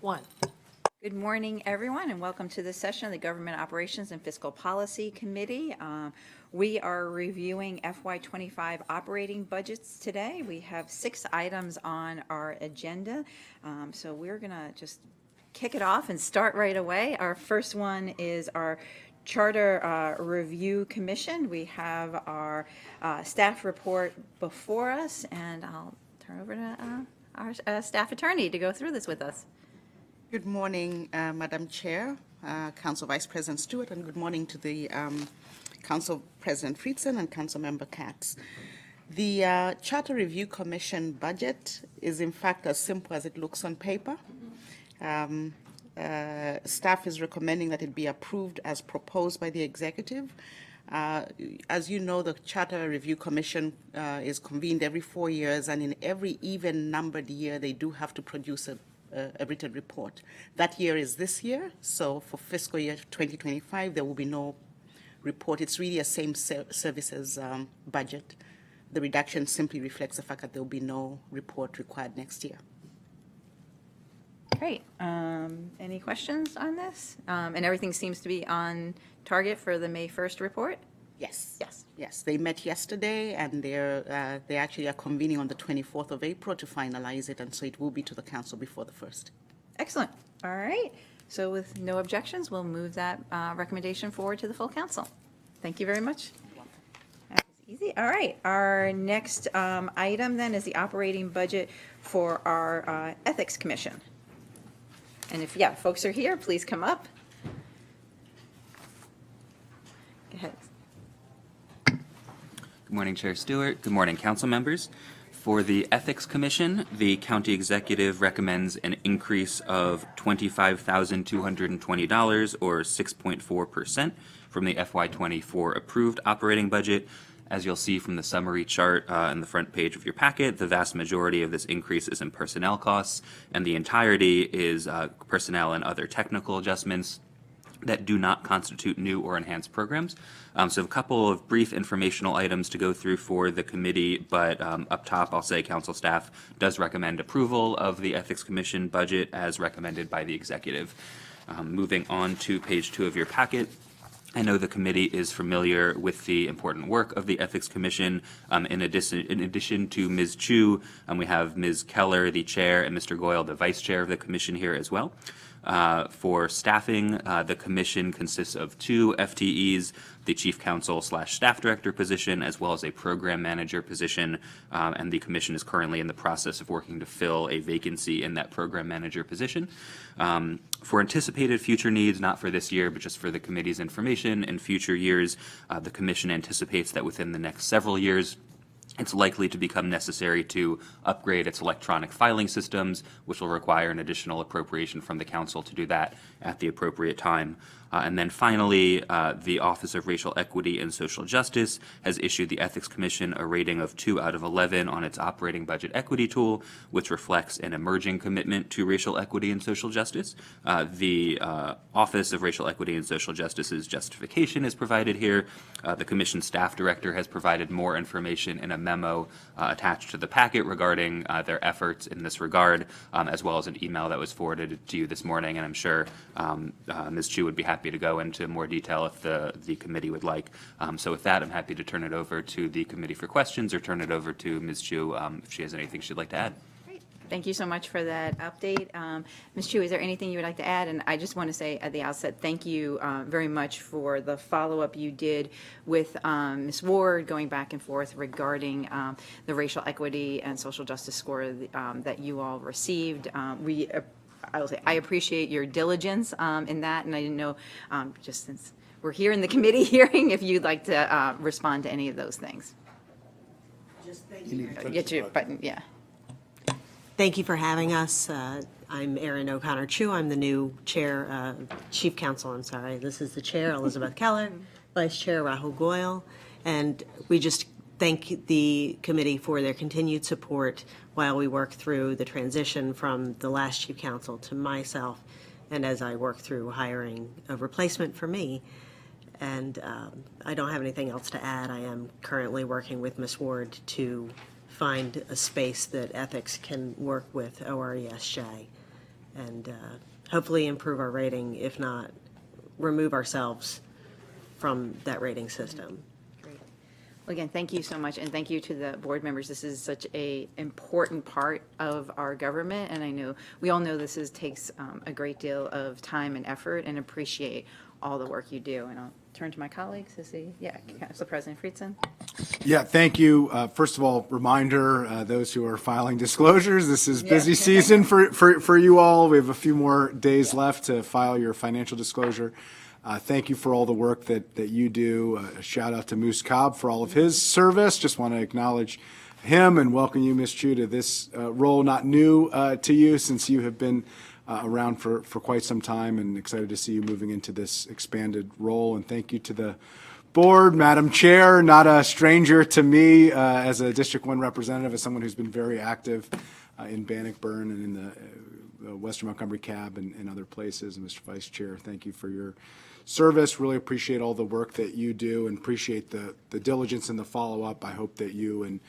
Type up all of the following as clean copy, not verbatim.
One. Good morning, everyone, and welcome to this session of the Government Operations and Fiscal Policy Committee. We are reviewing FY25 operating budgets today. We have 6 items on our agenda, so we're going to just kick it off and start right away. Our first one is our Charter Review Commission. We have our staff report before us, and I'll turn over to our staff attorney to go through this with us. Good morning, Madam Chair, Council Vice President Stewart, and good morning to the Council President Friedson and Council Member Katz. The Charter Review Commission budget is in fact as simple as it looks on paper. Staff is recommending that it be approved as proposed by the executive. As you know, the Charter Review Commission is convened every 4 years, and in every even-numbered year, they do have to produce a written report. That year is this year, so for fiscal year 2025, there will be no report. It's really a same services budget. The reduction simply reflects the fact that there will be no report required next year. Great. Any questions on this? And everything seems to be on target for the May 1st report? Yes. Yes. Yes. They met yesterday, and they actually are convening on the 24th of April to finalize it, and so it will be to the council before the 1st. Excellent. All right. So with no objections, we'll move that recommendation forward to the full council. Thank you very much. That was easy. All right. Our next item then is the operating budget for our Ethics Commission. And if, folks are here, please come up. Go ahead. Good morning, Chair Stewart. Good morning, council members. For the Ethics Commission, the county executive recommends an increase of $25,220 or 6.4% from the FY24 approved operating budget. As you'll see from the summary chart on the front page of your packet, the vast majority of this increase is in personnel costs, and the entirety is personnel and other technical adjustments that do not constitute new or enhanced programs. So a couple of brief informational items to go through for the committee, but up top I'll say council staff does recommend approval of the Ethics Commission budget as recommended by the executive. Moving on to page 2 of your packet. I know the committee is familiar with the important work of the Ethics Commission. In addition to Ms. Chu, we have Ms. Keller, the chair, and Mr. Goyle, the vice chair of the commission here as well. For staffing, the commission consists of 2 FTEs, the chief counsel / staff director position, as well as a program manager position, and the commission is currently in the process of working to fill a vacancy in that program manager position. For anticipated future needs, not for this year, but just for the committee's information, in future years, the commission anticipates that within the next several years, it's likely to become necessary to upgrade its electronic filing systems, which will require an additional appropriation from the council to do that at the appropriate time. And then finally, the Office of Racial Equity and Social Justice has issued the Ethics Commission a rating of 2 out of 11 on its operating budget equity tool, which reflects an emerging commitment to racial equity and social justice. The Office of Racial Equity and Social Justice's justification is provided here. The Commission staff director has provided more information in a memo attached to the packet regarding their efforts in this regard, as well as an email that was forwarded to you this morning, and I'm sure Ms. Chu would be happy to go into more detail if the committee would like. So with that, I'm happy to turn it over to the committee for questions or turn it over to Ms. Chu if she has anything she'd like to add. Great. Thank you so much for that update. Ms. Chu, is there anything you would like to add? And I just want to say at the outset, thank you very much for the follow-up you did with Ms. Ward going back and forth regarding the racial equity and social justice score that you all received. I will say I appreciate your diligence in that, and I didn't know, just since we're here in the committee hearing, if you'd like to respond to any of those things. Just thank you. Get your button, yeah. Thank you for having us. I'm Erin O'Connor Chu. I'm the new chair, chief counsel. I'm sorry. This is the chair, Elizabeth Keller, vice chair Rahul Goyle, and we just thank the committee for their continued support while we work through the transition from the last chief counsel to myself, and as I work through hiring a replacement for me. And I don't have anything else to add. I am currently working with Ms. Ward to find a space that ethics can work with ORESJ and hopefully improve our rating, if not remove ourselves from that rating system. Great. Well, again, thank you so much, and thank you to the board members. This is such a important part of our government, and I know, we all know takes a great deal of time and effort, and appreciate all the work you do. And I'll turn to my colleagues to see, Council President Friedson. Yeah, thank you. First of all, reminder, those who are filing disclosures, this is busy season for you all. We have a few more days left to file your financial disclosure. Thank you for all the work that you do. A shout out to Moose Cobb for all of his service. Just want to acknowledge him and welcome you, Ms. Chu, to this role, not new to you since you have been around for quite some time, and excited to see you moving into this expanded role. And thank you to the board, Madam Chair, not a stranger to me as a District 1 representative, as someone who's been very active in Bannockburn and in the Western Montgomery CAB and other places. And Mr. Vice Chair, thank you for your service. Really appreciate all the work that you do and appreciate the diligence and the follow-up. I hope that you and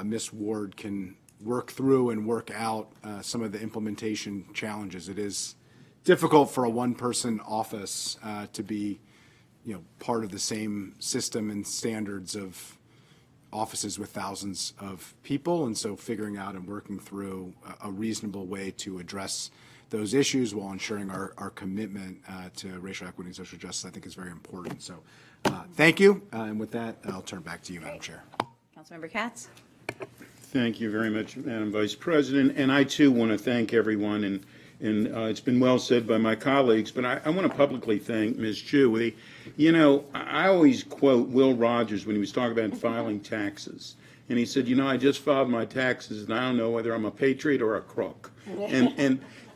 Ms. Ward can work through and work out some of the implementation challenges. It is difficult for a one-person office to be, part of the same system and standards of offices with thousands of people, and so figuring out and working through a reasonable way to address those issues while ensuring our commitment to racial equity and social justice, I think, is very important. So thank you, and with that, I'll turn back to you, Madam Chair. Councilmember Katz. Thank you very much, Madam Vice President. And I, too, want to thank everyone. And it's been well said by my colleagues, but I want to publicly thank Ms. Chu. I always quote Will Rogers when he was talking about filing taxes. And he said, I just filed my taxes, and I don't know whether I'm a patriot or a crook.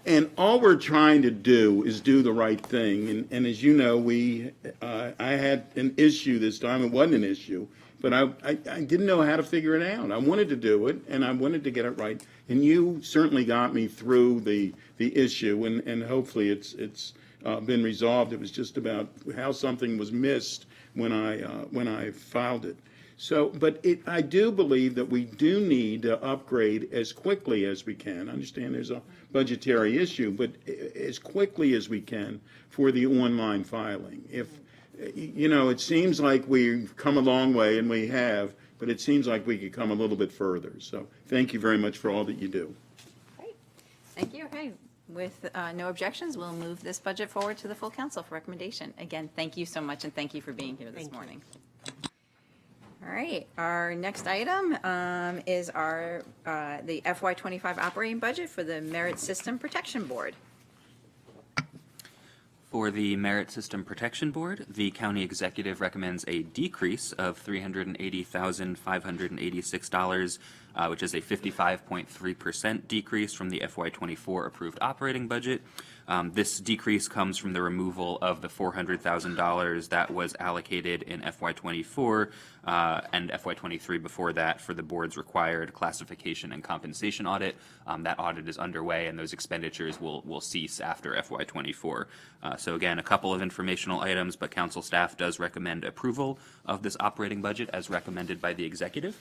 And all we're trying to do is do the right thing. And as you know, I had an issue this time. It wasn't an issue. But I didn't know how to figure it out. I wanted to do it, and I wanted to get it right. And you certainly got me through the issue, and hopefully it's been resolved. It was just about how something was missed when I filed it. So, but I do believe that we do need to upgrade as quickly as we can. I understand there's a budgetary issue, but as quickly as we can for the online filing. It seems like we've come a long way, and we have, but it seems like we could come a little bit further. So thank you very much for all that you do. Great. Thank you. Okay. With no objections, we'll move this budget forward to the full council for recommendation. Again, thank you so much, and thank you for being here this morning. All right. Our next item is the FY25 operating budget for the Merit System Protection Board. For the Merit System Protection Board, the county executive recommends a decrease of $380,586, which is a 55.3% decrease from the FY24 approved operating budget. This decrease comes from the removal of the $400,000 that was allocated in FY24 and FY23 before that for the board's required classification and compensation audit. That audit is underway, and those expenditures will cease after FY24. So again, a couple of informational items, but council staff does recommend approval of this operating budget as recommended by the executive.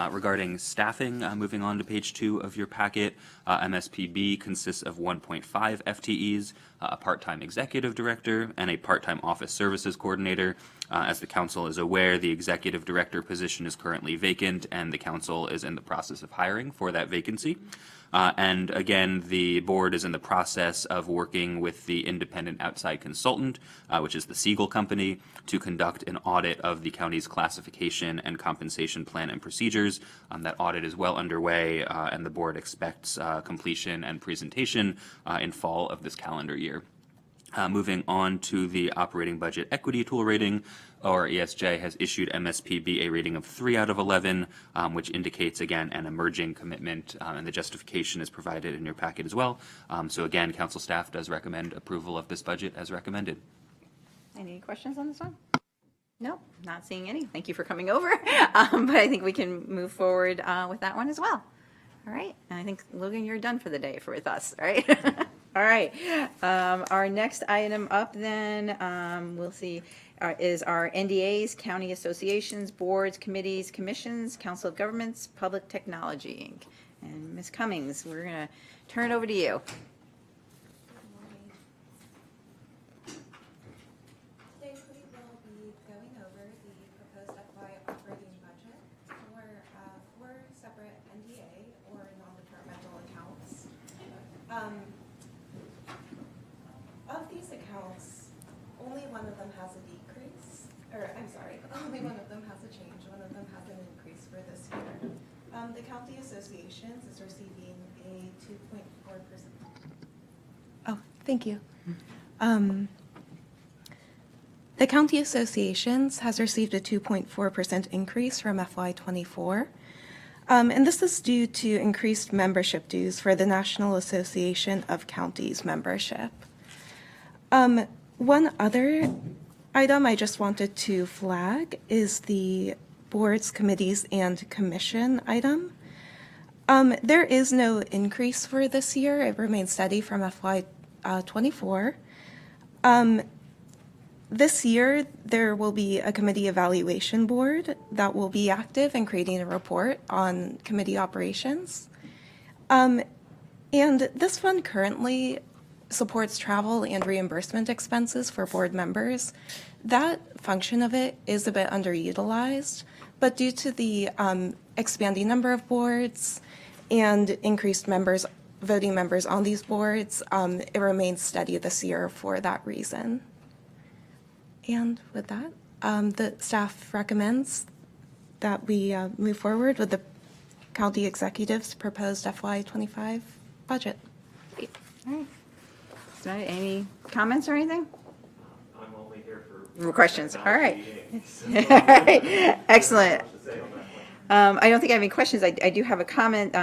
Regarding staffing, moving on to page 2 of your packet, MSPB consists of 1.5 FTEs, a part-time executive director, and a part-time office services coordinator. As the council is aware, the executive director position is currently vacant, and the council is in the process of hiring for that vacancy. And again, the board is in the process of working with the independent outside consultant, which is the Siegel Company, to conduct an audit of the county's classification and compensation plan and procedures. That audit is well underway, and the board expects completion and presentation in fall of this calendar year. Moving on to the operating budget equity tool rating, or ESJ has issued MSPB a rating of 3 out of 11, which indicates, again, an emerging commitment, and the justification is provided in your packet as well. So again, council staff does recommend approval of this budget as recommended. Any questions on this one? No, not seeing any. Thank you for coming over. But I think we can move forward with that one as well. All right. And I think, Logan, you're done for the day with us, right? All right. Our next item up then, we'll see, is our NDAs, county associations, boards, committees, commissions, council of governments, public technology, Inc. And Ms. Cummings, we're going to turn it over to you. I'm sorry, only one of them has a change, one of them has an increase for this year. The county associations is receiving a 2.4%. Oh, thank you. The county associations has received a 2.4% increase from FY24. And this is due to increased membership dues for the National Association of Counties membership. One other item I just wanted to flag is the boards, committees, and commission item. There is no increase for this year. It remains steady from FY24. This year, there will be a committee evaluation board that will be active in creating a report on committee operations. And this fund currently supports travel and reimbursement expenses for board members. That function of it is a bit underutilized, but due to the expanding number of boards and increased voting members on these boards, it remains steady this year for that reason. And with that, the staff recommends that we move forward with the county executive's proposed FY25 budget. All right. So any comments or anything? I'm only here for Questions. All right. meetings. All right. Excellent. To say on that one. I don't think I have any questions. I do have a comment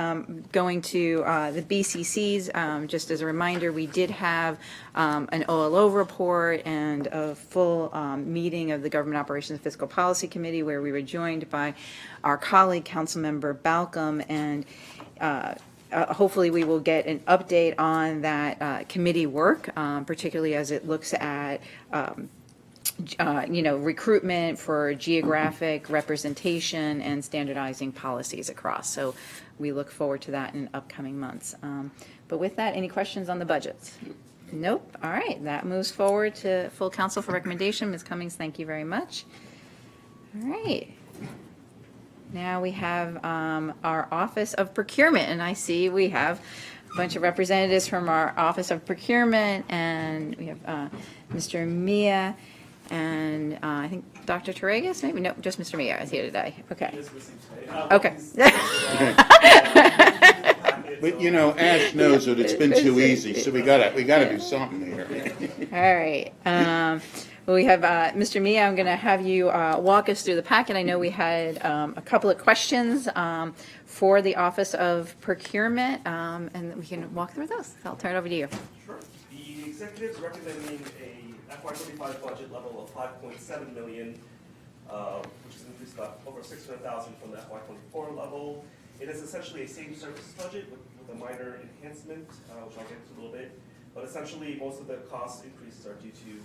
going to the BCCs. Just as a reminder, we did have an OLO report and a full meeting of the Government Operations and Fiscal Policy Committee where we were joined by our colleague, Councilmember Balcom, and hopefully we will get an update on that committee work, particularly as it looks at recruitment for geographic representation and standardizing policies across. So we look forward to that in upcoming months. But with that, any questions on the budgets? Nope. All right. That moves forward to full council for recommendation. Ms. Cummings, thank you very much. All right. Now we have our Office of Procurement, and I see we have a bunch of representatives from our Office of Procurement, and we have Mr. Mia, and I think Dr. Torregas, maybe? No, just Mr. Mia is here today. Okay. Okay. But you know, Ash knows that it's been too easy, so we gotta do something here. All right. Well, we have Mr. Mia. I'm going to have you walk us through the packet. I know we had a couple of questions for the Office of Procurement, and we can walk through those. I'll turn it over to you. Sure. The executive's recommending a FY25 budget level of $5.7 million, which is increased about over $600,000 from the FY24 level. It is essentially a same services budget with a minor enhancement, which I'll get to a little bit. But essentially, most of the cost increases are due to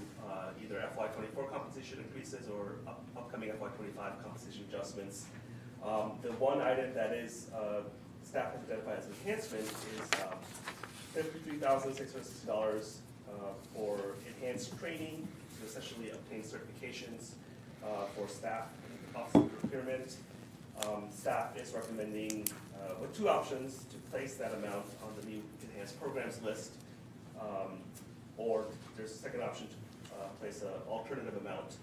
either FY24 compensation increases or upcoming FY25 compensation adjustments. The one item that is staff has identified as enhancement is $53,660 for enhanced training to essentially obtain certifications for staff in the Office of Procurement. Staff is recommending with two options to place that amount on the new enhanced programs list, or there's a second option to place an alternative amount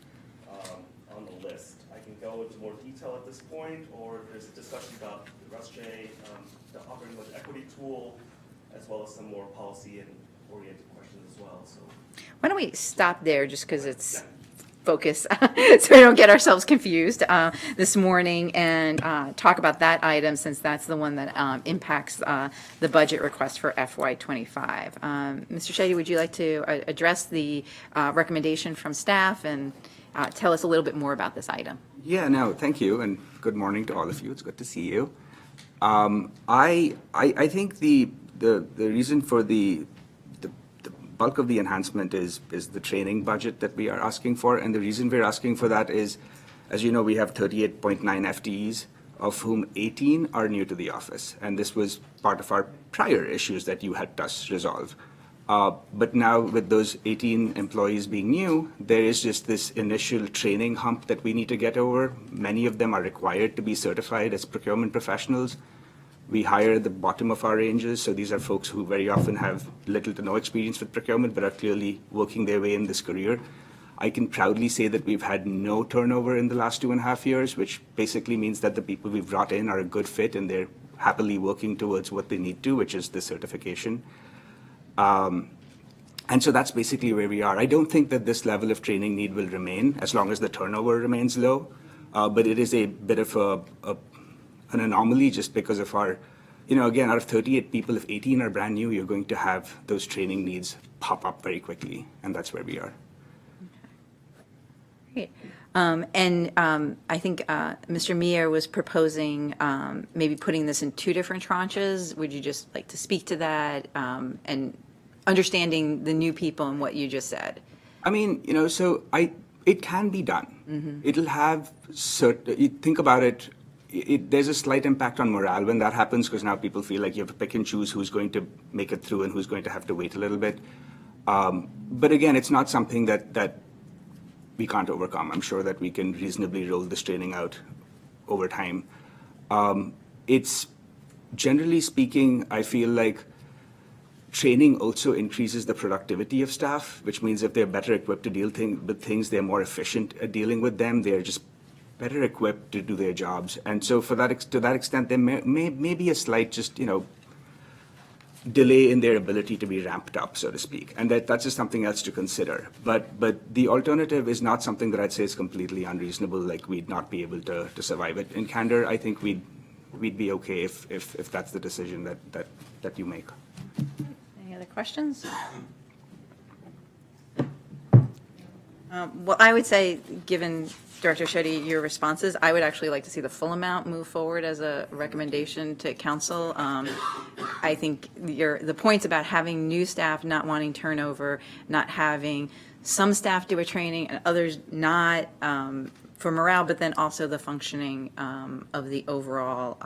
on the list. I can go into more detail at this point, or there's a discussion about the RUSJ, the operating budget equity tool, as well as some more policy and oriented questions as well. So Why don't we stop there, just because it's focus, so we don't get ourselves confused this morning, and talk about that item, since that's the one that impacts the budget request for FY25. Mr. Shady, would you like to address the recommendation from staff and tell us a little bit more about this item? Yeah, no, thank you, and good morning to all of you. It's good to see you. I think the reason for the bulk of the enhancement is the training budget that we are asking for, and the reason we're asking for that is, as you know, we have 38.9 FTEs, of whom 18 are new to the office, and this was part of our prior issues that you helped us resolve. But now with those 18 employees being new, there is just this initial training hump that we need to get over. Many of them are required to be certified as procurement professionals. We hire at the bottom of our ranges, so these are folks who very often have little to no experience with procurement, but are clearly working their way in this career. I can proudly say that we've had no turnover in the last 2.5 years, which basically means that the people we've brought in are a good fit and they're happily working towards what they need to, which is the certification. And so that's basically where we are. I don't think that this level of training need will remain as long as the turnover remains low, but it is a bit of an anomaly just because of our, again, out of 38 people, if 18 are brand new, you're going to have those training needs pop up very quickly, and that's where we are. Great. I think Mr. Meir was proposing maybe putting this in 2 different tranches. Would you just like to speak to that and understanding the new people and what you just said? I mean, it can be done. It'll have you think about it, there's a slight impact on morale when that happens because now people feel like you have to pick and choose who's going to make it through and who's going to have to wait a little bit. But again, it's not something that we can't overcome. I'm sure that we can reasonably roll this training out over time. It's generally speaking, I feel like training also increases the productivity of staff, which means if they're better equipped to deal with things, they're more efficient at dealing with them. They're just better equipped to do their jobs. And so to that extent, there may be a slight delay in their ability to be ramped up, so to speak. And that's just something else to consider. But the alternative is not something that I'd say is completely unreasonable, like we'd not be able to survive it. In candor, I think we'd be okay if that's the decision that you make. Any other questions? Well, I would say, given Director Shetty, your responses, I would actually like to see the full amount move forward as a recommendation to council. I think the points about having new staff, not wanting turnover, not having some staff do a training and others not, for morale, but then also the functioning of the overall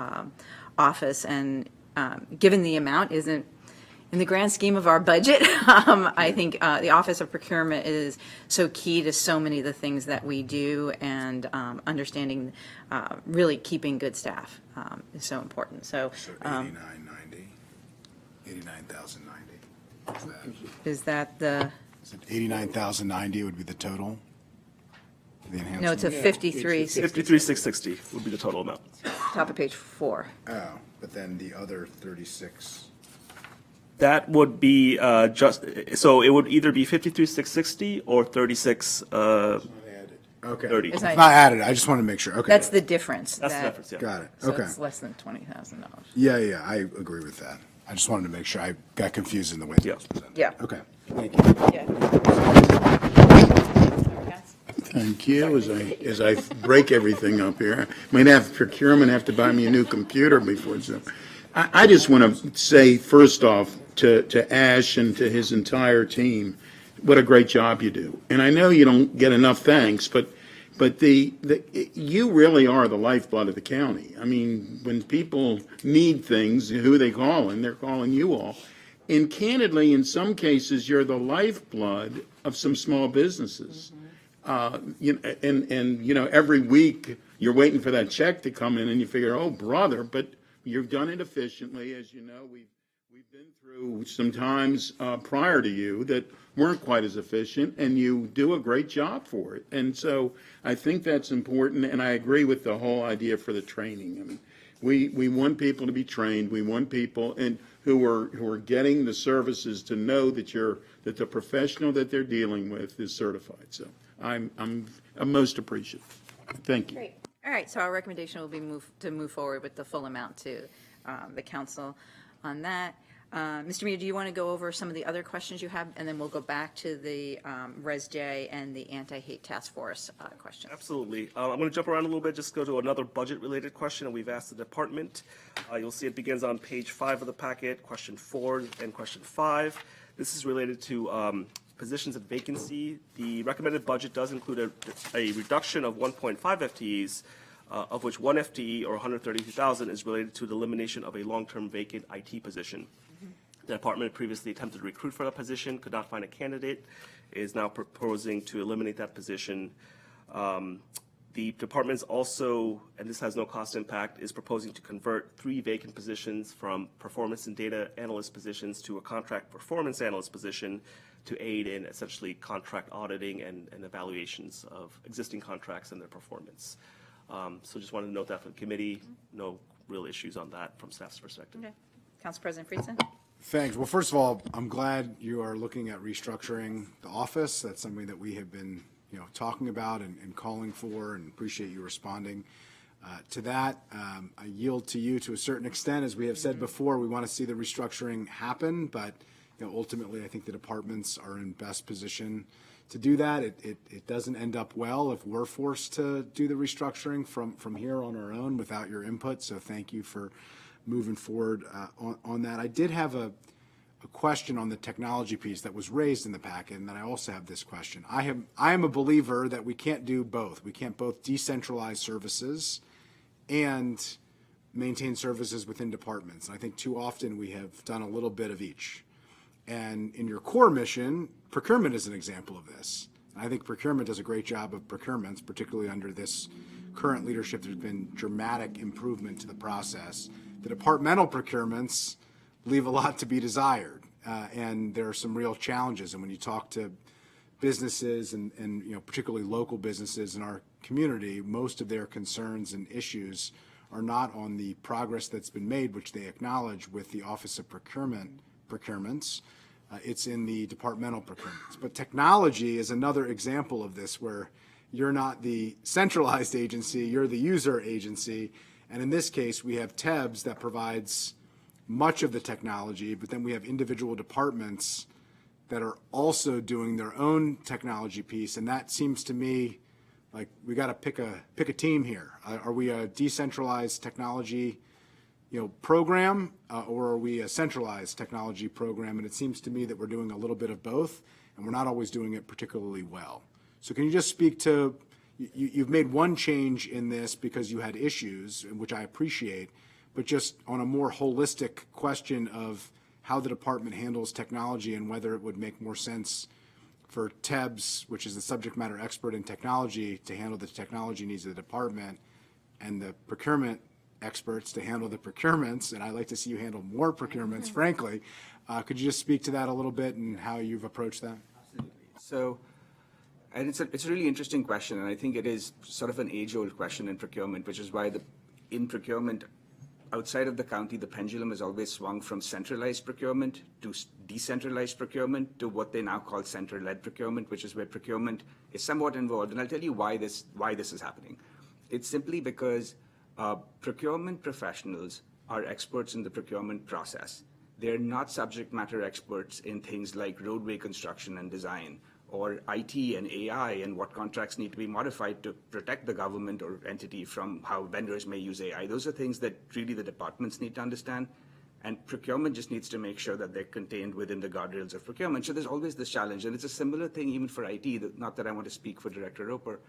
office. And given the amount isn't in the grand scheme of our budget, I think the Office of Procurement is so key to so many of the things that we do, and understanding really keeping good staff is so important. So 89,090. is that the, 89,090 would be the total? The enhancement? no, it's a 53, 53,660 would be the total amount. top of page 4. Oh, but then the other 36. That would be so it would either be 53,660 or 36. Okay. 30. It's It's not- not added. I just want to make sure. Okay. That's the difference. That's the that- difference. Yeah. Got it. So Okay. it's less than $20,000. Yeah, I agree with that. I just wanted to make sure. I got confused in the way that Yeah. was presented. Yeah. Okay. Thank you. Yeah. Thank you. As I break everything up here, might have procurement have to buy me a new computer before it's done. I just want to say first off to Ash and to his entire team, what a great job you do. And I know you don't get enough thanks, but you really are the lifeblood of the county. I mean, when people need things, who they calling? They're calling you all. And candidly, in some cases, you're the lifeblood of some small businesses. Every week you're waiting for that check to come in, and you figure, oh brother, but you've done it efficiently. As you know, we've been through some times prior to you that weren't quite as efficient, and you do a great job for it. And so I think that's important, and I agree with the whole idea for the training. I mean, we want people to be trained. We want people who are getting the services to know that the professional that they're dealing with is certified. So I'm most appreciative. Thank you. Great. All right, so our recommendation will be to move forward with the full amount to the council on that. Mr. Meir, do you want to go over some of the other questions you have, and then we'll go back to the Res J and the anti-hate task force questions? Absolutely. I'm going to jump around a little bit, just go to another budget-related question, and we've asked the department. You'll see it begins on page 5 of the packet, question 4 and question 5. This is related to positions at vacancy. The recommended budget does include a reduction of 1.5 FTEs, of which 1 FTE, or 132,000, is related to the elimination of a long-term vacant IT position. The department previously attempted to recruit for that position, could not find a candidate, is now proposing to eliminate that position. The department's also, and this has no cost impact, is proposing to convert 3 vacant positions from performance and data analyst positions to a contract performance analyst position to aid in essentially contract auditing and evaluations of existing contracts and their performance. So just wanted to note that for the committee, no real issues on that from staff's perspective. Okay. Council President Friesen? Thanks. Well, first of all, I'm glad you are looking at restructuring the office. That's something that we have been, talking about and calling for, and appreciate you responding to that. I yield to you to a certain extent. As we have said before, we want to see the restructuring happen, but ultimately, I think the departments are in best position to do that. It doesn't end up well if we're forced to do the restructuring from here on our own without your input. So thank you for moving forward on that. I did have a question on the technology piece that was raised in the packet, and then I also have this question. I am a believer that we can't do both. We can't both decentralize services and maintain services within departments. And I think too often we have done a little bit of each. And in your core mission, procurement is an example of this. And I think procurement does a great job of procurements, particularly under this current leadership. There's been dramatic improvement to the process. The departmental procurements leave a lot to be desired, and there are some real challenges. And when you talk to businesses and particularly local businesses in our community, most of their concerns and issues are not on the progress that's been made, which they acknowledge with the Office of procurements. It's in the departmental procurements. But technology is another example of this, where you're not the centralized agency, you're the user agency. And in this case, we have TEBS that provides much of the technology, but then we have individual departments that are also doing their own technology piece. And that seems to me like we got to pick a team here. Are we a decentralized technology program, or are we a centralized technology program? And it seems to me that we're doing a little bit of both, and we're not always doing it particularly well. So can you just speak to, you've made one change in this because you had issues, which I appreciate, but just on a more holistic question of how the department handles technology and whether it would make more sense for TEBS, which is the subject matter expert in technology, to handle the technology needs of the department, and the procurement experts to handle the procurements. And I'd like to see you handle more procurements, frankly. Could you just speak to that a little bit and how you've approached that? Absolutely. So, and it's a really interesting question, and I think it is sort of an age-old question in procurement, which is why in procurement, outside of the county, the pendulum has always swung from centralized procurement to decentralized procurement to what they now call center-led procurement, which is where procurement is somewhat involved. And I'll tell you why this is happening. It's simply because procurement professionals are experts in the procurement process. They're not subject matter experts in things like roadway construction and design, or IT and AI and what contracts need to be modified to protect the government or entity from how vendors may use AI. Those are things that really the departments need to understand. And procurement just needs to make sure that they're contained within the guardrails of procurement. So there's always this challenge. And it's a similar thing even for IT, not that I want to speak for Director Roper.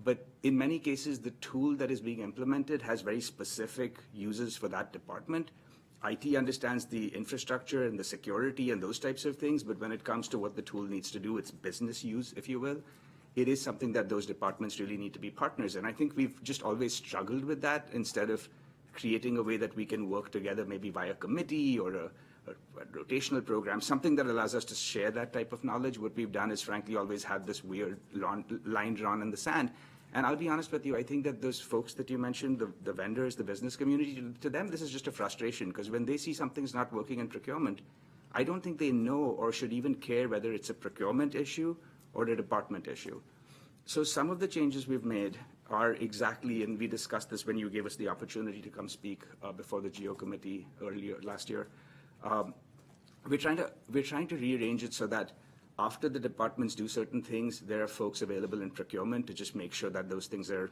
But in many cases, the tool that is being implemented has very specific uses for that department. IT understands the infrastructure and the security and those types of things, but when it comes to what the tool needs to do, its business use, if you will, it is something that those departments really need to be partners in. I think we've just always struggled with that instead of creating a way that we can work together, maybe via committee or a rotational program, something that allows us to share that type of knowledge. What we've done is frankly always had this weird line drawn in the sand. And I'll be honest with you, I think that those folks that you mentioned, the vendors, the business community, to them, this is just a frustration, because when they see something's not working in procurement, I don't think they know or should even care whether it's a procurement issue or a department issue. So some of the changes we've made are exactly, and we discussed this when you gave us the opportunity to come speak before the GEO committee earlier last year. We're trying to rearrange it so that after the departments do certain things, there are folks available in procurement to just make sure that those things are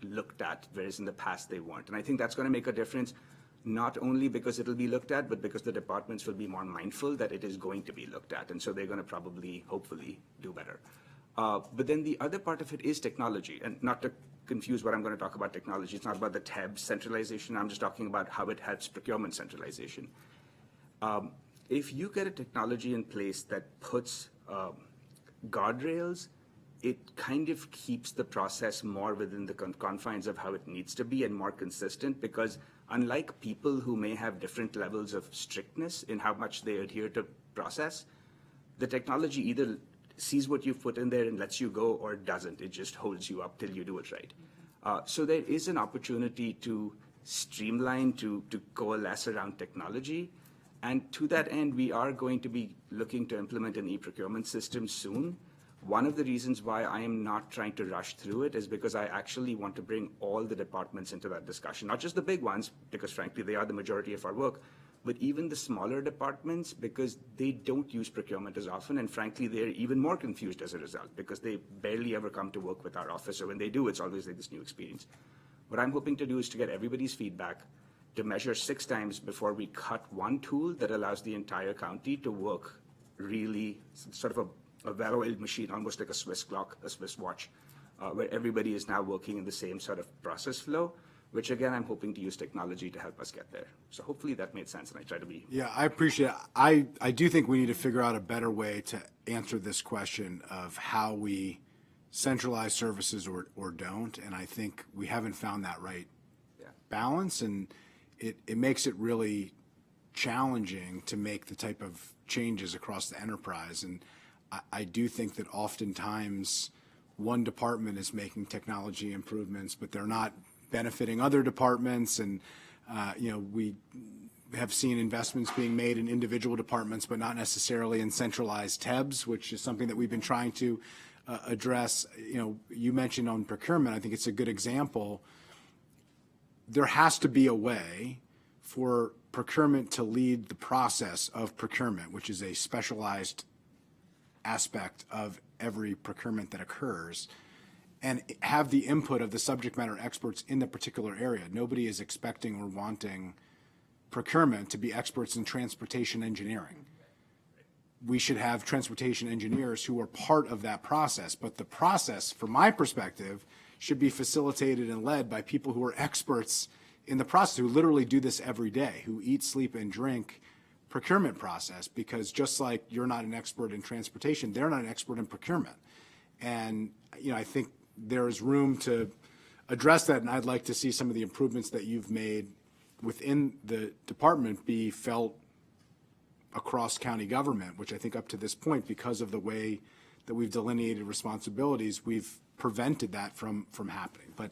looked at, whereas in the past they weren't. And I think that's going to make a difference, not only because it'll be looked at, but because the departments will be more mindful that it is going to be looked at. And so they're going to probably, hopefully, do better. But then the other part of it is technology. And not to confuse what I'm going to talk about technology, it's not about the TEB centralization. I'm just talking about how it helps procurement centralization. If you get a technology in place that puts guardrails it kind of keeps the process more within the confines of how it needs to be and more consistent, because unlike people who may have different levels of strictness in how much they adhere to process, the technology either sees what you've put in there and lets you go, or it doesn't. It just holds you up till you do it right. So there is an opportunity to streamline, to coalesce around technology. And to that end, we are going to be looking to implement an e-procurement system soon. One of the reasons why I am not trying to rush through it is because I actually want to bring all the departments into that discussion, not just the big ones, because frankly, they are the majority of our work, but even the smaller departments, because they don't use procurement as often, and frankly, they're even more confused as a result, because they barely ever come to work with our office, or when they do, it's always like this new experience. What I'm hoping to do is to get everybody's feedback, to measure 6 times before we cut one tool that allows the entire county to work really sort of a well-oiled machine, almost like a Swiss clock, a Swiss watch, where everybody is now working in the same sort of process flow, which again, I'm hoping to use technology to help us get there. So hopefully that made sense, and I try to be. Yeah, I appreciate it. I do think we need to figure out a better way to answer this question of how we centralize services or don't, and I think we haven't found that right balance, and it makes it really challenging to make the type of changes across the enterprise. And I do think that oftentimes one department is making technology improvements, but they're not benefiting other departments. And, we have seen investments being made in individual departments, but not necessarily in centralized TEBs, which is something that we've been trying to address. You mentioned on procurement, I think it's a good example. There has to be a way for procurement to lead the process of procurement, which is a specialized aspect of every procurement that occurs, and have the input of the subject matter experts in the particular area. Nobody is expecting or wanting procurement to be experts in transportation engineering. We should have transportation engineers who are part of that process, but the process, from my perspective, should be facilitated and led by people who are experts in the process, who literally do this every day, who eat, sleep, and drink procurement process, because just like you're not an expert in transportation, they're not an expert in procurement. And, I think there's room to address that, and I'd like to see some of the improvements that you've made within the department be felt across county government, which I think up to this point, because of the way that we've delineated responsibilities, we've prevented that from happening. But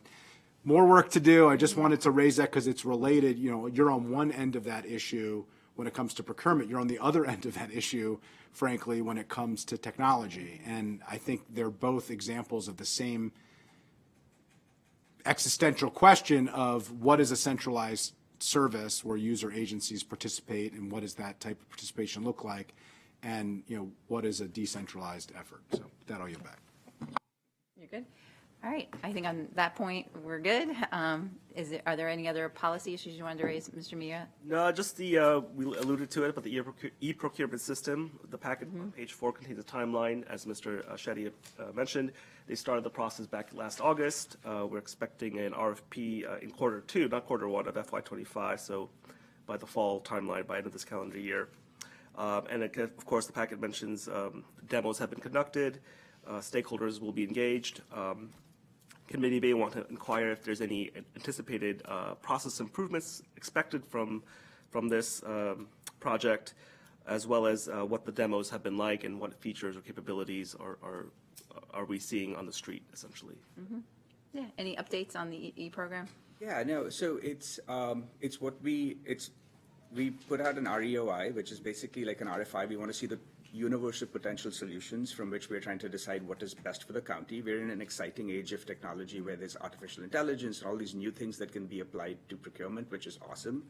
more work to do. I just wanted to raise that because it's related. You're on one end of that issue when it comes to procurement. You're on the other end of that issue, frankly, when it comes to technology. And I think they're both examples of the same existential question of what is a centralized service where user agencies participate, and what does that type of participation look like, and what is a decentralized effort. So with that, I'll yield back. You're good? All right, I think on that point, we're good. Are there any other policy issues you wanted to raise, Mr. Mia? No, just we alluded to it, but the e-procurement system, the packet on page 4 contains a timeline, as Mr. Shetty mentioned. They started the process back last August. We're expecting an RFP in quarter 2, not quarter 1 of FY25, so by the fall timeline, by end of this calendar year. And of course, the packet mentions demos have been conducted, stakeholders will be engaged. Committee may want to inquire if there's any anticipated process improvements expected from this project, as well as what the demos have been like and what features or capabilities are we seeing on the street, essentially. Mm-hmm. Yeah. Any updates on the e-program? Yeah, no. So it's what we put out an REOI, which is basically like an RFI. We want to see the universe of potential solutions from which we're trying to decide what is best for the county. We're in an exciting age of technology where there's artificial intelligence and all these new things that can be applied to procurement, which is awesome.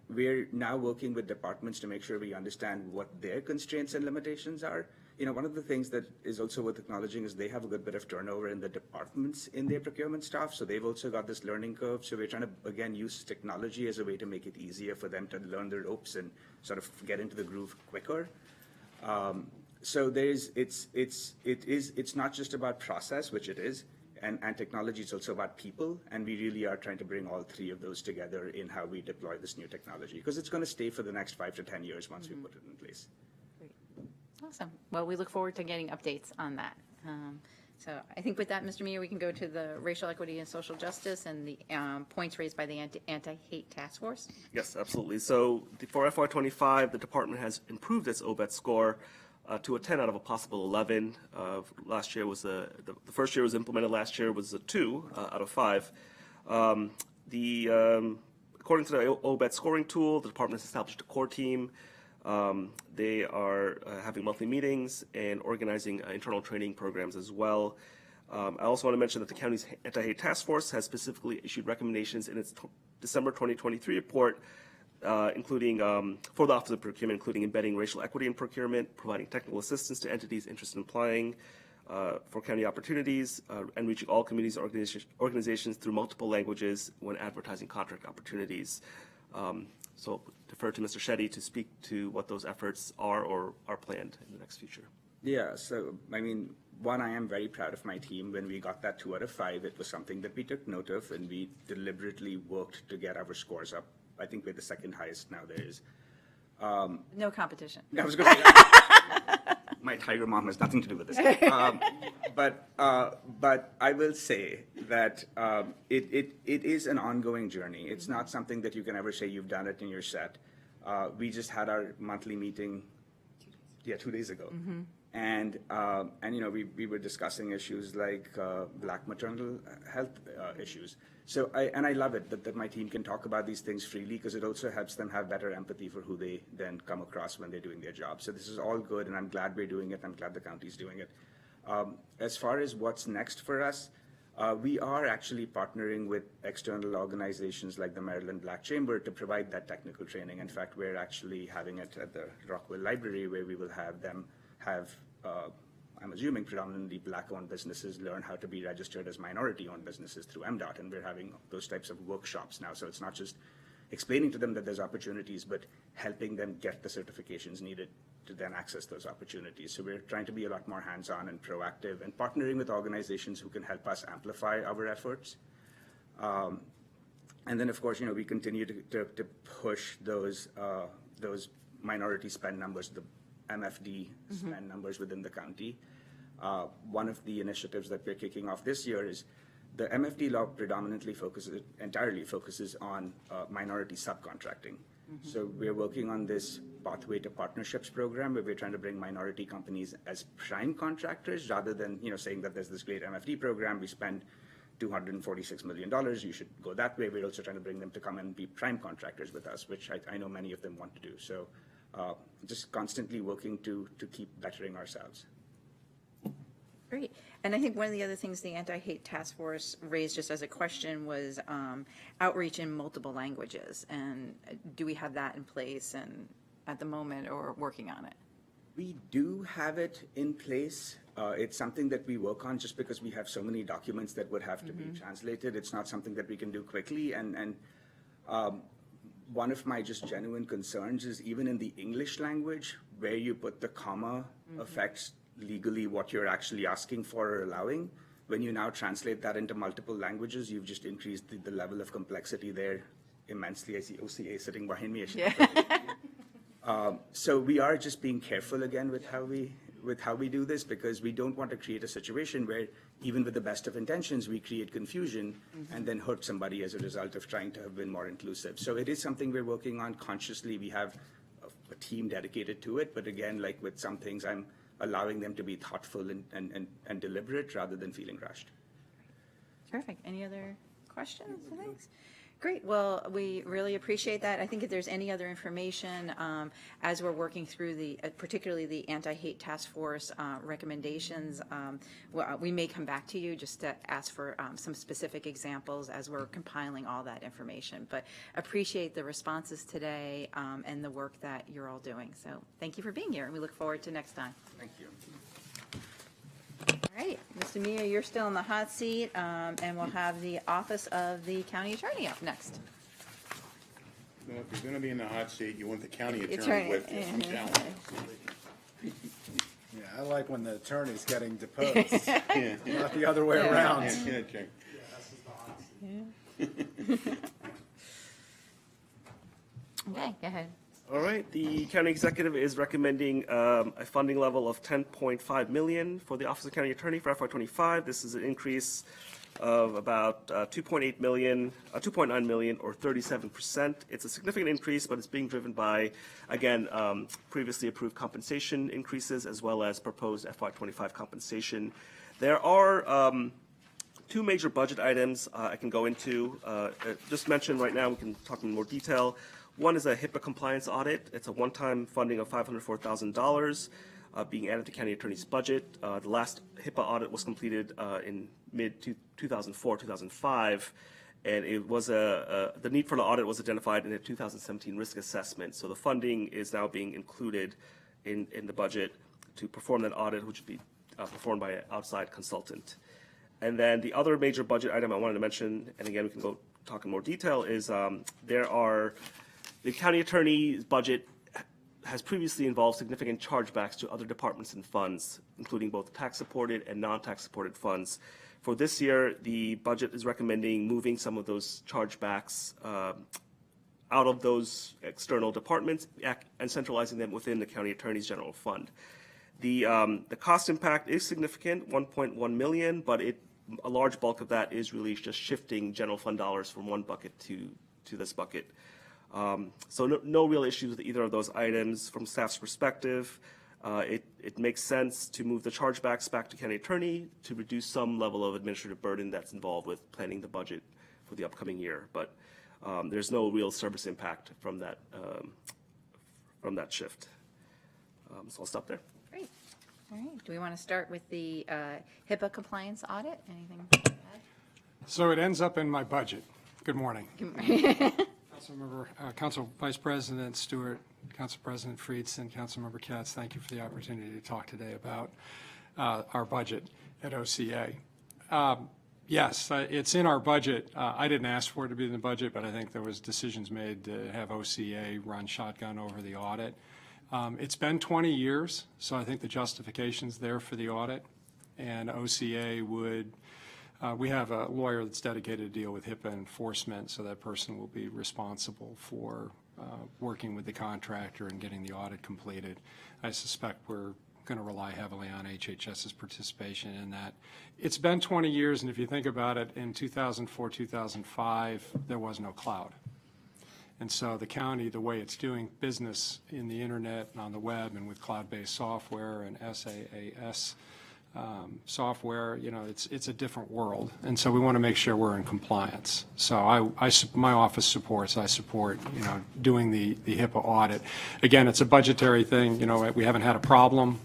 We're now working with departments to make sure we understand what their constraints and limitations are. One of the things that is also worth acknowledging is they have a good bit of turnover in the departments in their procurement staff, so they've also got this learning curve. So we're trying to, again, use technology as a way to make it easier for them to learn the ropes and sort of get into the groove quicker. So it's not just about process, which it is, and technology. It's also about people, and we really are trying to bring all 3 of those together in how we deploy this new technology, because it's going to stay for the next 5 to 10 years once we put it in place. Great. Awesome. Well, we look forward to getting updates on that. So I think with that, Mr. Meyer, we can go to the racial equity and social justice and the points raised by the anti-hate task force. Yes, absolutely. So for FY25, the department has improved its OBET score to a 10 out of a possible 11. Last year was the first year was implemented last year was a 2 out of 5. According to the OBET scoring tool, the department has established a core team. They are having monthly meetings and organizing internal training programs as well. I also want to mention that the county's anti-hate task force has specifically issued recommendations in its December 2023 report, including for the Office of Procurement, including embedding racial equity in procurement, providing technical assistance to entities interested in applying for county opportunities, and reaching all communities and organizations through multiple languages when advertising contract opportunities. So defer to Mr. Shetty to speak to what those efforts are or are planned in the next future. Yeah, so, I mean, one, I am very proud of my team. When we got that 2 out of 5, it was something that we took note of, and we deliberately worked to get our scores up. I think we're the second highest now there is. No competition. I was going to say, my tiger mom has nothing to do with this. But I will say that it is an ongoing journey. It's not something that you can ever say you've done it and you're set. We just had our monthly meeting, 2 days ago. And you know, we were discussing issues like black maternal health issues. So I love it that my team can talk about these things freely, because it also helps them have better empathy for who they then come across when they're doing their job. So this is all good, and I'm glad we're doing it. I'm glad the county's doing it. As far as what's next for us, we are actually partnering with external organizations like the Maryland Black Chamber to provide that technical training. In fact, we're actually having it at the Rockwell Library, where we will have them have, I'm assuming predominantly black-owned businesses learn how to be registered as minority-owned businesses through MDOT, and we're having those types of workshops now. So it's not just explaining to them that there's opportunities, but helping them get the certifications needed to then access those opportunities. So we're trying to be a lot more hands-on and proactive, and partnering with organizations who can help us amplify our efforts. And then, of course, you know, we continue to push those minority spend numbers, the MFD spend numbers within the county. One of the initiatives that we're kicking off this year is the MFD law entirely focuses on minority subcontracting. So we're working on this Pathway to Partnerships program, where we're trying to bring minority companies as prime contractors, rather than, you know, saying that there's this great MFD program, we spend $246 million, you should go that way. We're also trying to bring them to come and be prime contractors with us, which I know many of them want to do. So just constantly working to keep bettering ourselves. Great. And I think one of the other things the anti-hate task force raised just as a question was outreach in multiple languages. And do we have that in place and at the moment, or working on it? We do have it in place. It's something that we work on, just because we have so many documents that would have to be translated. It's not something that we can do quickly. And one of my just genuine concerns is, even in the English language, where you put the comma affects legally what you're actually asking for or allowing. When you now translate that into multiple languages, you've just increased the level of complexity there immensely. I see OCA sitting behind me. So we are just being careful again with how we do this, because we don't want to create a situation where, even with the best of intentions, we create confusion and then hurt somebody as a result of trying to have been more inclusive. So it is something we're working on consciously. We have a team dedicated to it, but again, like with some things, I'm allowing them to be thoughtful and deliberate rather than feeling rushed. Terrific. Any other questions? Thanks. Great. Well, we really appreciate that. I think if there's any other information, as we're working through particularly the anti-hate task force recommendations, we may come back to you just to ask for some specific examples as we're compiling all that information. But appreciate the responses today and the work that you're all doing. So thank you for being here, and we look forward to next time. Thank you. All right, Mr. Mia, you're still in the hot seat, and we'll have the Office of the County Attorney up next. Well, if you're going to be in the hot seat, you want the county attorney with you. I'm telling you. Yeah, I like when the attorney's getting deposed, not the other way around. Yeah, Jake. Okay, go ahead. All right, the county executive is recommending a funding level of $10.5 million for the Office of County Attorney for FY25. This is an increase of about $2.9 million, or 37%. It's a significant increase, but it's being driven by, again, previously approved compensation increases as well as proposed FY25 compensation. There are two major budget items I can go into. Just mention right now, we can talk in more detail. One is a HIPAA compliance audit. It's a one-time funding of $504,000 being added to county attorney's budget. The last HIPAA audit was completed in mid-2004, 2005, and it was the need for the audit was identified in a 2017 risk assessment. So the funding is now being included in the budget to perform that audit, which would be performed by an outside consultant. And then the other major budget item I wanted to mention, and again, we can go talk in more detail, is the county attorney's budget has previously involved significant chargebacks to other departments and funds, including both tax-supported and non-tax supported funds. For this year, the budget is recommending moving some of those chargebacks out of those external departments and centralizing them within the county attorney's general fund. The cost impact is significant, $1.1 million, but a large bulk of that is really just shifting general fund dollars from one bucket to this bucket. So no real issues with either of those items. From staff's perspective, it makes sense to move the chargebacks back to county attorney to reduce some level of administrative burden that's involved with planning the budget for the upcoming year. But there's no real service impact from that shift. So I'll stop there. Great. All right. Do we want to start with the HIPAA compliance audit? Anything to add? So it ends up in my budget. Good morning. Council Vice President Stewart, Council President Friedson, Councilmember Katz, thank you for the opportunity to talk today about our budget at OCA. Yes, it's in our budget. I didn't ask for it to be in the budget, but I think there was decisions made to have OCA run shotgun over the audit. It's been 20 years, so I think the justification's there for the audit, and OCA would we have a lawyer that's dedicated to deal with HIPAA enforcement, so that person will be responsible for working with the contractor and getting the audit completed. I suspect we're going to rely heavily on HHS's participation in that. It's been 20 years, and if you think about it, in 2004, 2005, there was no cloud. And so the county, the way it's doing business in the internet and on the web and with cloud-based software and SaaS software, it's a different world. And so we want to make sure we're in compliance. So my office supports, I support, doing the HIPAA audit. Again, it's a budgetary thing. We haven't had a problem.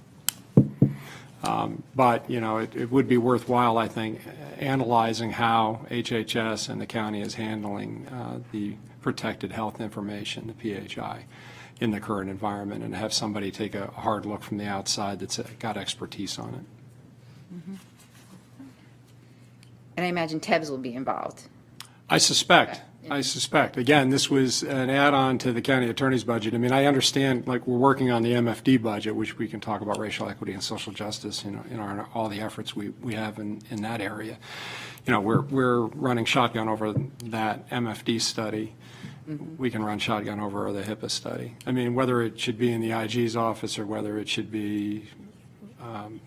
But, it would be worthwhile, I think, analyzing how HHS and the county is handling the protected health information, the PHI, in the current environment, and have somebody take a hard look from the outside that's got expertise on it. Mm-hmm. And I imagine TEBS will be involved. I suspect. Again, this was an add-on to the county attorney's budget. I mean, I understand, we're working on the MFD budget, which we can talk about racial equity and social justice, in all the efforts we have in that area. We're running shotgun over that MFD study. Mm-hmm. We can run shotgun over the HIPAA study. I mean, whether it should be in the IG's office or whether it should be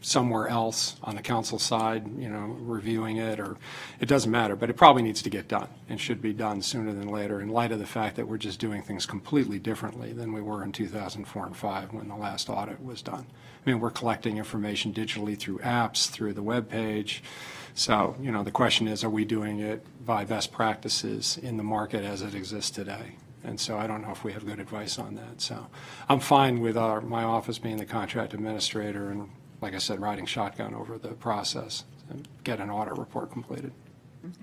somewhere else on the council side, reviewing it, or it doesn't matter, but it probably needs to get done and should be done sooner than later in light of the fact that we're just doing things completely differently than we were in 2004 and 2005 when the last audit was done. I mean, we're collecting information digitally through apps, through the web page. So, the question is, are we doing it by best practices in the market as it exists today? And so I don't know if we have good advice on that. So I'm fine with my office being the contract administrator and, like I said, riding shotgun over the process and get an audit report completed. Okay.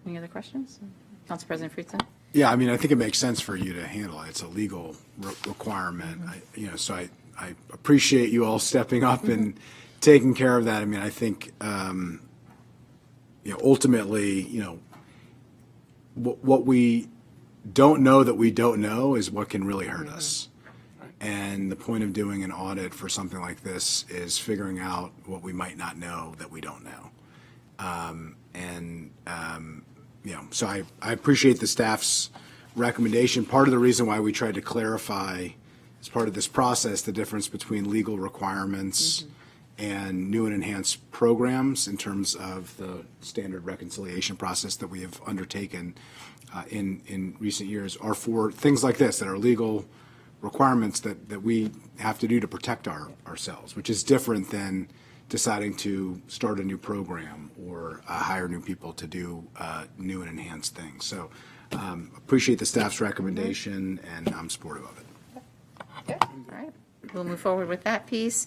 Any other questions? Council President Friedson? Yeah, I mean, I think it makes sense for you to handle it. It's a legal requirement. So I appreciate you all stepping up and taking care of that. I mean, I think, ultimately, what we don't know that we don't know is what can really hurt us. And the point of doing an audit for something like this is figuring out what we might not know that we don't know. So I appreciate the staff's recommendation. Part of the reason why we tried to clarify as part of this process the difference between legal requirements and new and enhanced programs in terms of the standard reconciliation process that we have undertaken in recent years are for things like this that are legal requirements that we have to do to protect ourselves, which is different than deciding to start a new program or hire new people to do new and enhanced things. So appreciate the staff's recommendation, and I'm supportive of it. Good. All right. We'll move forward with that piece.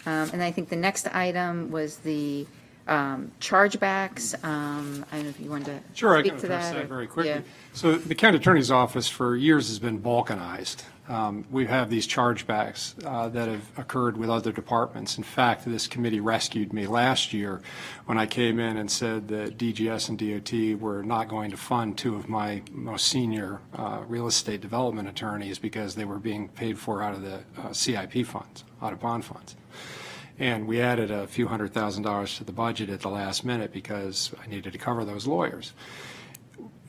And I think the next item was the chargebacks. I don't know if you wanted to Sure, I speak can to address that. that or- very quickly. yeah. So the county attorney's office for years has been balkanized. We have these chargebacks that have occurred with other departments. In fact, this committee rescued me last year when I came in and said that DGS and DOT were not going to fund two of my most senior real estate development attorneys because they were being paid for out of the CIP funds, out of bond funds. And we added a few $100,000 to the budget at the last minute because I needed to cover those lawyers.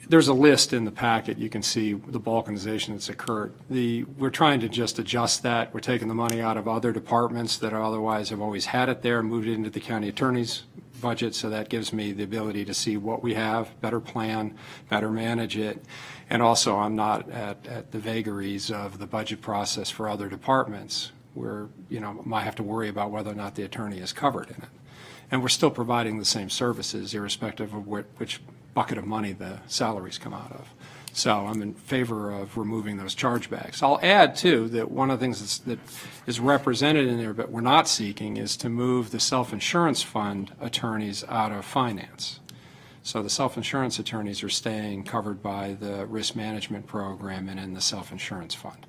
There's a list in the packet. You can see the balkanization that's occurred. We're trying to just adjust that. We're taking the money out of other departments that otherwise have always had it there, moved it into the county attorney's budget, so that gives me the ability to see what we have, better plan, better manage it. And also, I'm not at the vagaries of the budget process for other departments where, might have to worry about whether or not the attorney is covered in it. And we're still providing the same services irrespective of which bucket of money the salaries come out of. So I'm in favor of removing those chargebacks. I'll add, too, that one of the things that is represented in there but we're not seeking is to move the self-insurance fund attorneys out of finance. So the self-insurance attorneys are staying covered by the risk management program and in the self-insurance fund.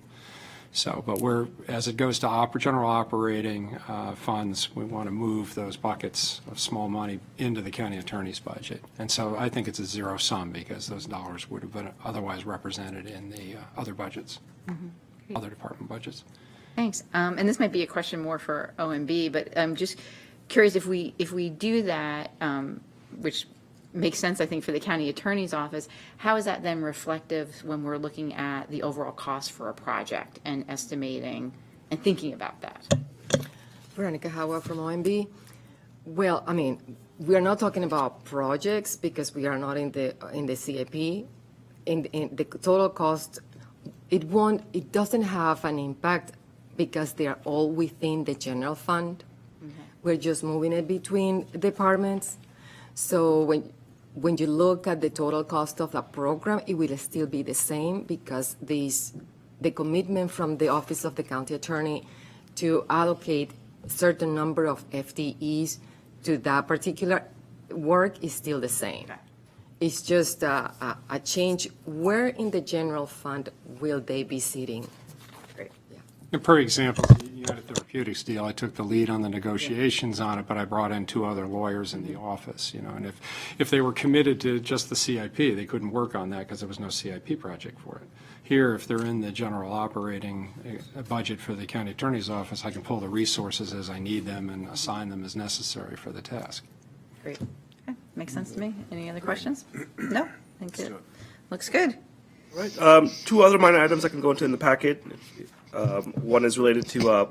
So, but as it goes to general operating funds, we want to move those buckets of small money into the county attorney's budget. And so I think it's a zero sum because those dollars would have been otherwise represented in the other budgets, other department budgets. Thanks. And this might be a question more for OMB, but I'm just curious if we do that, which makes sense, I think, for the county attorney's office, how is that then reflective when we're looking at the overall cost for a project and estimating and thinking about that? Veronica Howard from OMB. Well, I mean, we are not talking about projects because we are not in the CIP. In the total cost, it doesn't have an impact because they are all within the general fund. We're just moving it between departments. So when you look at the total cost of the program, it will still be the same because the commitment from the Office of the County Attorney to allocate a certain number of FTEs to that particular work is still the same. It's just a change. Where in the general fund will they be sitting? And for example, the United Therapeutics deal, I took the lead on the negotiations on it, but I brought in two other lawyers in the office, and if they were committed to just the CIP, they couldn't work on that because there was no CIP project for it. Here, if they're in the general operating budget for the county attorney's office, I can pull the resources as I need them and assign them as necessary for the task. Great. Okay. Makes sense to me. Any other questions? No? I think it looks good. Right. Two other minor items I can go into in the packet. One is related to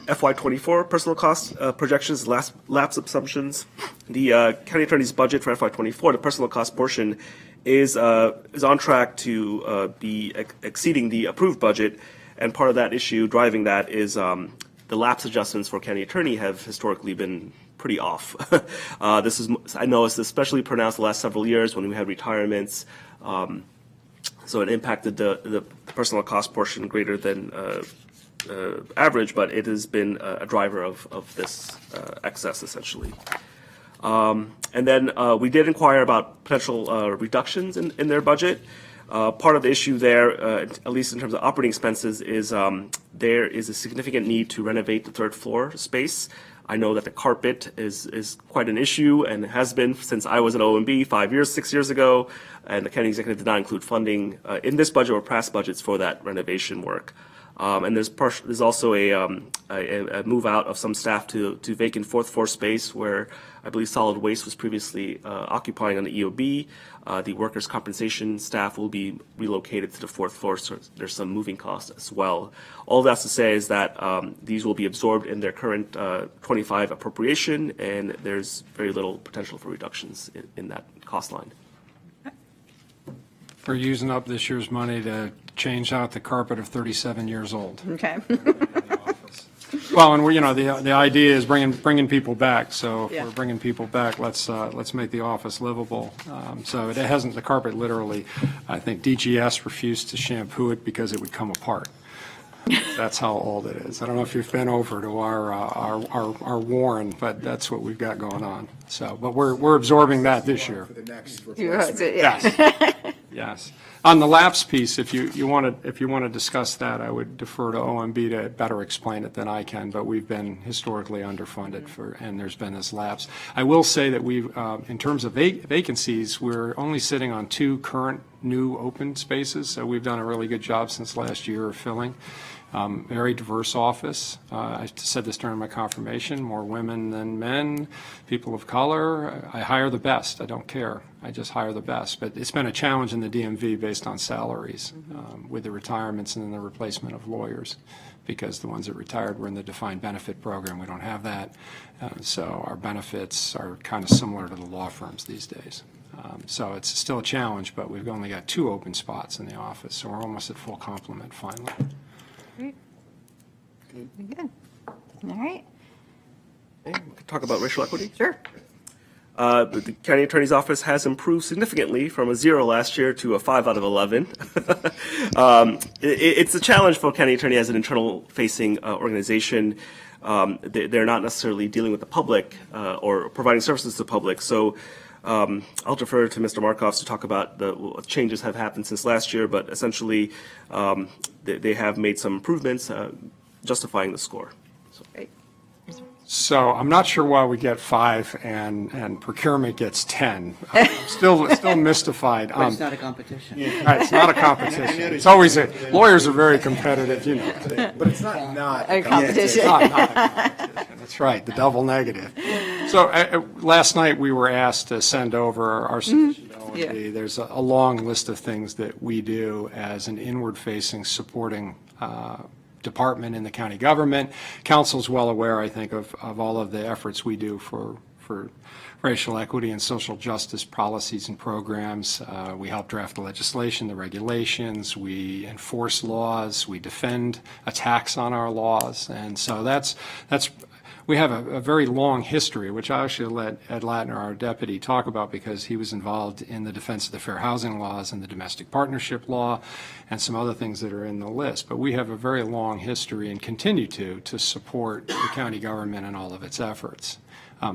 FY24 personal cost projections, lapse assumptions. The county attorney's budget for FY24, the personal cost portion, is on track to be exceeding the approved budget, and part of that issue driving that is the lapse adjustments for county attorney have historically been pretty off. I know it's especially pronounced the last several years when we had retirements. So it impacted the personal cost portion greater than average, but it has been a driver of this excess, essentially. And then we did inquire about potential reductions in their budget. Part of the issue there, at least in terms of operating expenses, is there is a significant need to renovate the third floor space. I know that the carpet is quite an issue and has been since I was at OMB 6 years ago, and the county executive did not include funding in this budget or past budgets for that renovation work. And there's also a move out of some staff to vacant fourth floor space where I believe solid waste was previously occupying on the EOB. The workers' compensation staff will be relocated to the fourth floor, so there's some moving costs as well. All that's to say is that these will be absorbed in their current 25 appropriation, and there's very little potential for reductions in that cost line. We're using up this year's money to change out the carpet of 37 years old. Okay. Well, and the idea is bringing people back. So if Yeah. we're bringing people back, let's make the office livable. So it hasn't, the carpet literally, I think DGS refused to shampoo it because it would come apart. That's how old it is. I don't know if you've been over to our Warren, but that's what we've got going on. So, but we're absorbing that this year. For the next Yeah. replacement. Yes. Yes. On the lapse piece, if you want to discuss that, I would defer to OMB to better explain it than I can, but we've been historically underfunded and there's been this lapse. I will say that in terms of vacancies, we're only sitting on 2 current new open spaces, so we've done a really good job since last year of filling. Very diverse office. I said this during my confirmation, more women than men, people of color. I hire the best. I don't care. I just hire the best. But it's been a challenge in the DMV based on salaries with the retirements and then the replacement of lawyers, because the ones that retired were in the defined benefit program. We don't have that. So our benefits are kind of similar to the law firms these days. So it's still a challenge, but we've only got 2 open spots in the office, so we're almost at full complement finally. Great. Good. All right. Talk about racial equity. Sure. The county attorney's office has improved significantly from a 0 last year to a 5 out of 11. It's a challenge for a county attorney as an internal-facing organization. They're not necessarily dealing with the public or providing services to the public. So I'll defer to Mr. Markovs to talk about what changes have happened since last year, but essentially they have made some improvements justifying the score. Great. So I'm not sure why we get 5 and procurement gets 10. I'm still mystified. It's not a competition. Right, it's not a competition. It's always lawyers are very competitive, you know. But it's not A competition. It's not a competition. That's right, the double negative. So last night we were asked to send over our submission to OMB. Yeah. There's a long list of things that we do as an inward-facing supporting department in the county government. Council's well aware, I think, of all of the efforts we do for racial equity and social justice policies and programs. We help draft the legislation, the regulations, we enforce laws, we defend attacks on our laws. And so we have a very long history, which I actually let Ed Latner, our deputy, talk about because he was involved in the defense of the fair housing laws and the domestic partnership law and some other things that are in the list. But we have a very long history and continue to support the county government and all of its efforts.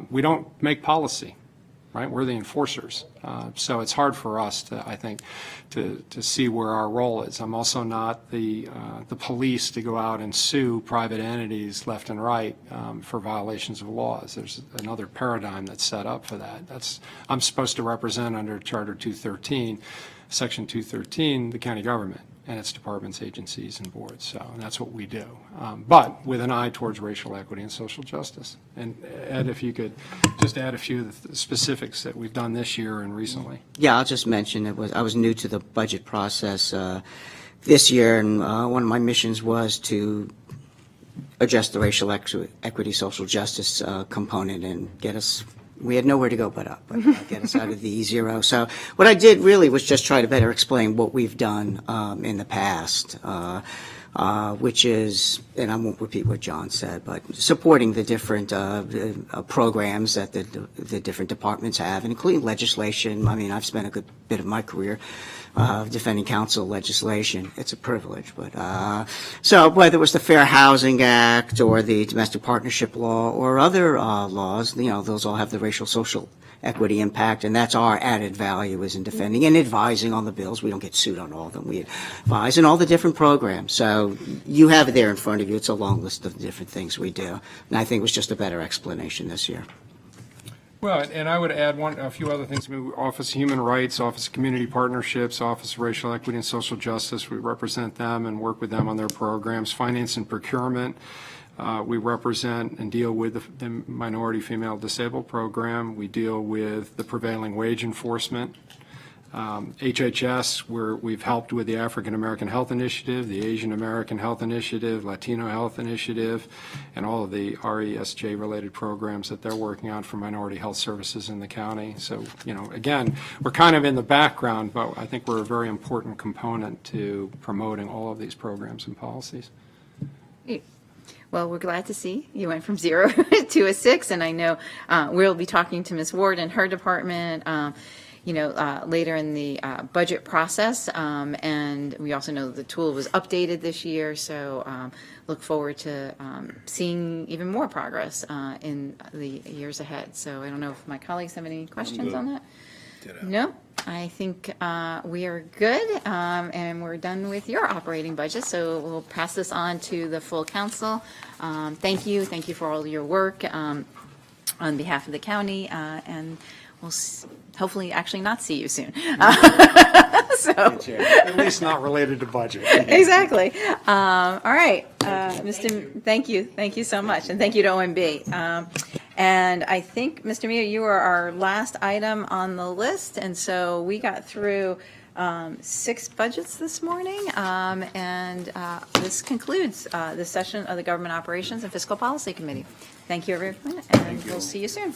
We don't make policy, right? We're the enforcers. So it's hard for us to, I think, to see where our role is. I'm also not the police to go out and sue private entities left and right for violations of laws. There's another paradigm that's set up for that. I'm supposed to represent under Charter 213, Section 213, the county government and its departments, agencies, and boards. So, and that's what we do. But with an eye towards racial equity and social justice. And Ed, if you could just add a few of the specifics that we've done this year and recently. Yeah, I'll just mention I was new to the budget process this year, and one of my missions was to address the racial equity, social justice component and get us. We had nowhere to go but up, get us out of the E0. So what I did really was just try to better explain what we've done in the past, which is, and I won't repeat what John said, but supporting the different programs that the different departments have, including legislation. I mean, I've spent a good bit of my career defending council legislation. It's a privilege, but so whether it was the Fair Housing Act or the Domestic Partnership Law or other laws, those all have the racial social equity impact, and that's our added value is in defending and advising on the bills. We don't get sued on all of them. We advise in all the different programs. So you have it there in front of you. It's a long list of different things we do, and I think it was just a better explanation this year. Well, and I would add a few other things. I mean, Office of Human Rights, Office of Community Partnerships, Office of Racial Equity and Social Justice, we represent them and work with them on their programs. Finance and Procurement, we represent and deal with the Minority Female Disabled Program. We deal with the Prevailing Wage Enforcement. HHS, where we've helped with the African American Health Initiative, the Asian American Health Initiative, Latino Health Initiative, and all of the RESJ-related programs that they're working on for minority health services in the county. So, again, we're kind of in the background, but I think we're a very important component to promoting all of these programs and policies. Well, we're glad to see you went from 0 to a 6, and I know we'll be talking to Ms. Ward and her department later in the budget process. And we also know the tool was updated this year, so look forward to seeing even more progress in the years ahead. So I don't know if my colleagues have any questions on that? No, I think we are good, and we're done with your operating budget, so we'll pass this on to the full council. Thank you for all your work on behalf of the county, and we'll hopefully actually not see you soon. At least not related to budget. Exactly. All right, thank you so much, and thank you to OMB. And I think, Mr. Mia, you are our last item on the list, and so we got through 6 budgets this morning, and this concludes this session of the Government Operations and Fiscal Policy Committee. Thank you, everyone, and we'll see you soon.